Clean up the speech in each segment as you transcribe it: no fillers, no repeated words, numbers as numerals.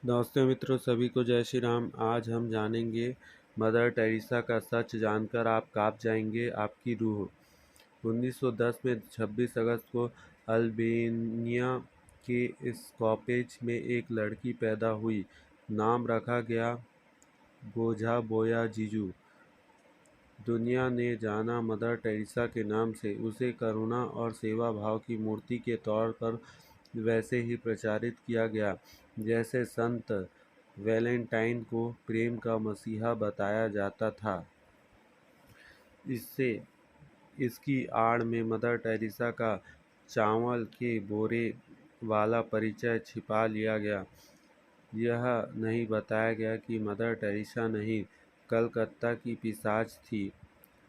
दोस्तों मित्रों सभी को जय श्री राम। आज हम जानेंगे मदर टेरेसा का सच जानकर आप कांप जाएंगे आपकी रूह। 1910 में 26 अगस्त को अल्बानिया के स्कोपेज में एक लड़की पैदा हुई। नाम रखा गया बोझा बोया जीजू। दुनिया ने जाना मदर टेरेसा के नाम से। उसे करुणा और सेवा भाव की मूर्ति के तौर पर वैसे ही प्रचारित किया गया जैसे संत वैलेंटाइन को प्रेम का मसीहा बताया जाता था। इससे इसकी आड़ में मदर टेरेसा का चावल के बोरे वाला परिचय छिपा लिया गया। यह नहीं बताया गया कि मदर टेरेसा नहीं कलकत्ता की पिशाच थी।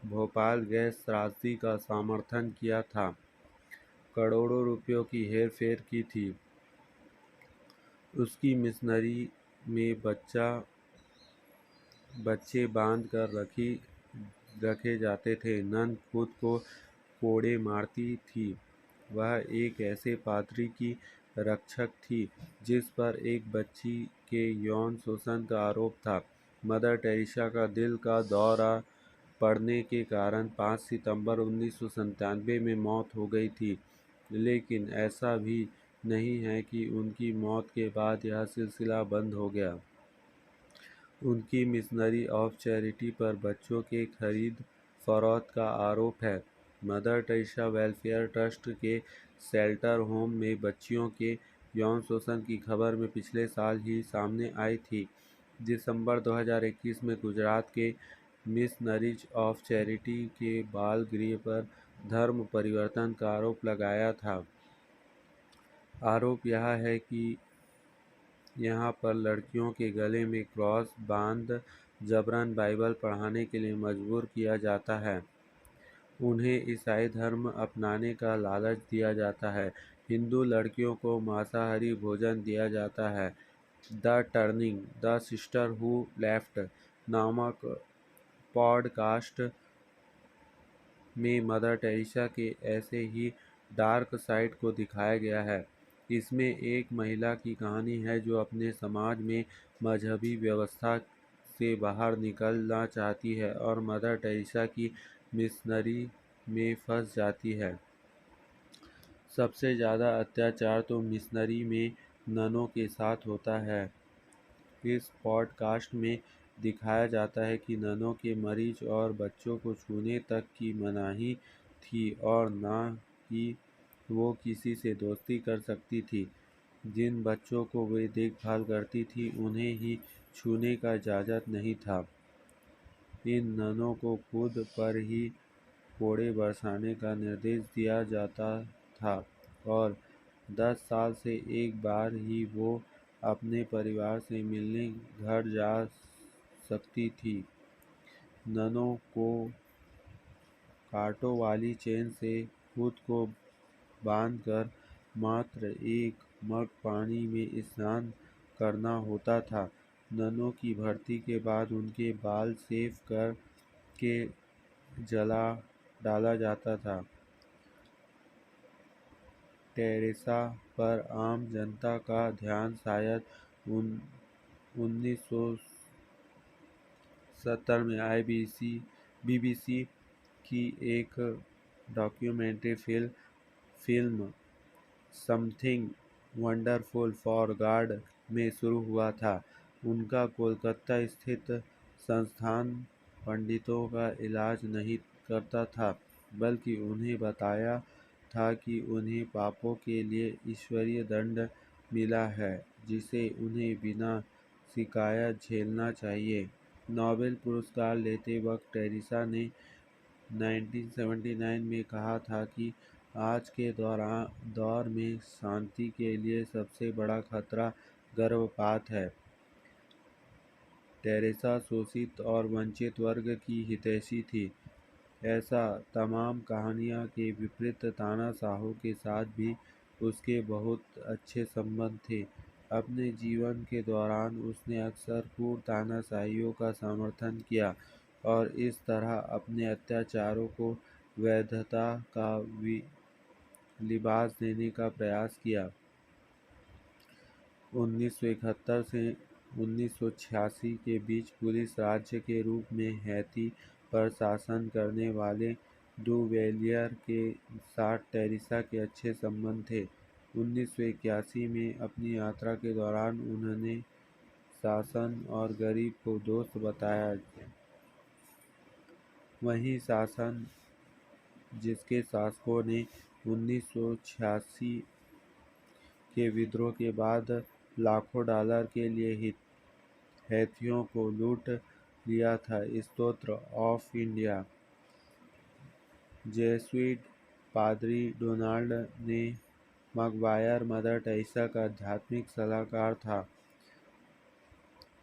भोपाल गैस त्रासदी का समर्थन किया था, करोड़ों रुपयों की हेर-फेर की थी। उसकी मिशनरी में बच्चे बांध कर रखे जाते थे। नन खुद को कोड़े मारती थी। वह एक ऐसे पादरी की रक्षक थी जिस पर एक बच्ची के यौन शोषण का आरोप था। मदर टेरेसा का दिल का दौरा पड़ने के कारण 5 सितंबर 1997 में मौत हो गई थी। लेकिन ऐसा भी नहीं है कि उनकी मौत के बाद यह सिलसिला बंद हो गया। उनकी मिशनरी ऑफ चैरिटी पर बच्चों के खरीद फरोख्त का आरोप है। मदर टेरेसा वेलफेयर ट्रस्ट के शेल्टर होम में बच्चियों के यौन शोषण की खबर में पिछले साल ही सामने आई थी। दिसंबर 2021 में गुजरात के मिशनरीज ऑफ चैरिटी के बाल गृह पर धर्म परिवर्तन का आरोप लगाया था। आरोप यह है कि यहाँ पर लड़कियों के गले में क्रॉस बांध जबरन बाइबल पढ़ाने के लिए मजबूर किया जाता है। उन्हें ईसाई धर्म अपनाने का लालच दिया जाता है। हिंदू लड़कियों को मांसाहारी भोजन दिया जाता है। The turning the sister who left नामक पॉडकास्ट में मदर टेरेसा के ऐसे ही डार्क साइड को दिखाया गया है। इसमें एक महिला की कहानी है जो अपने समाज में मजहबी व्यवस्था से बाहर निकलना चाहती है और मदर टेरेसा की मिशनरी में फंस जाती है। सबसे ज़्यादा अत्याचार तो मिशनरी में ननों के साथ होता है। इस पॉडकास्ट में दिखाया जाता है कि ननों के मरीज और बच्चों को छूने तक की मनाही थी और ना ही वो किसी से दोस्ती कर सकती थी। जिन बच्चों को वे देखभाल करती थी उन्हें ही छूने का इजाज़त नहीं था। इन ननों को खुद पर ही कोड़े बरसाने का निर्देश दिया जाता था और 10 साल से एक बार ही वो अपने परिवार से मिलने घर जा सकती थी। ननों को कांटों वाली चेन से खुद को बांधकर मात्र एक मग पानी में स्नान करना होता था। ननों की भर्ती के बाद उनके बाल शेव कर के जला डाला जाता था। टेरेसा पर आम जनता का ध्यान शायद 1970 में आई बीबीसी की एक documentary film something wonderful for God में शुरू हुआ था। उनका कोलकाता स्थित संस्थान पंडितों का इलाज नहीं करता था, बल्कि उन्हें बताया था कि उन्हें पापों के लिए ईश्वरीय दंड मिला है, जिसे उन्हें बिना शिकायत झेलना चाहिए। नोबेल पुरस्कार लेते वक्त टेरेसा ने 1979 में कहा था कि आज के दौर में शांति के लिए सबसे बड़ा खतरा गर्भपात है। टेरेसा शोषित और वंचित वर्ग की हितैषी थी। ऐसा तमाम कहानियाँ के विपरीत तानाशाहों के साथ भी उसके बहुत अच्छे संबंध थे। अपने जीवन के दौरान उसने अक्सर क्रूर तानाशाहियों का समर्थन किया और इस तरह अपने अत्याचारों को वैधता का लिबास देने का प्रयास किया। 1971 से 1986 के बीच पुलिस राज्य के रूप में हैती पर शासन करने वाले डुवेलियर के साथ टेरेसा के अच्छे संबंध थे। 1981 में अपनी यात्रा के दौरान उन्होंने शासन और गरीब को दोस्त बताया। वहीं शासन जिसके शासकों ने 1986 के विद्रोह के बाद लाखों डॉलर के लिए हैतियों को लूट लिया था। स्तोत्र ऑफ इंडिया। जेसुइट पादरी डोनाल्ड ने मकवायर मदर टेरेसा का आध्यात्मिक सलाहकार था।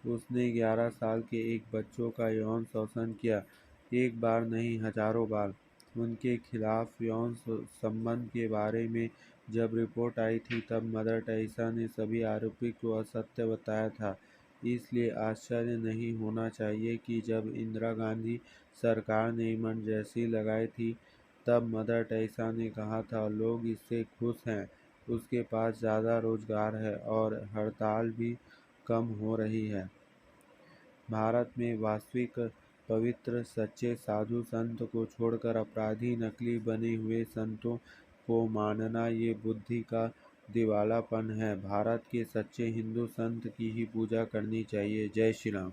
उसने 11 साल के एक बच्चों का यौन शोषण किया, एक बार नहीं हजारों बार। उनके खिलाफ यौन संबंध के बारे में जब रिपोर्ट आई थी तब मदर टेरेसा ने सभी आरोपी को असत्य बताया था। इसलिए आश्चर्य नहीं होना चाहिए कि जब इंदिरा गांधी सरकार ने इमरजेंसी लगाई थी तब मदर टेरेसा ने कहा था लोग इससे खुश हैं, उसके पास ज़्यादा रोजगार है और हड़ताल भी कम हो रही है। भारत में वास्तविक पवित्र सच्चे साधु संत को छोड़कर अपराधी नकली बने हुए संतों को मानना ये बुद्धि का दिवालापन है। भारत के सच्चे हिंदू संत की ही पूजा करनी चाहिए। जय श्री राम।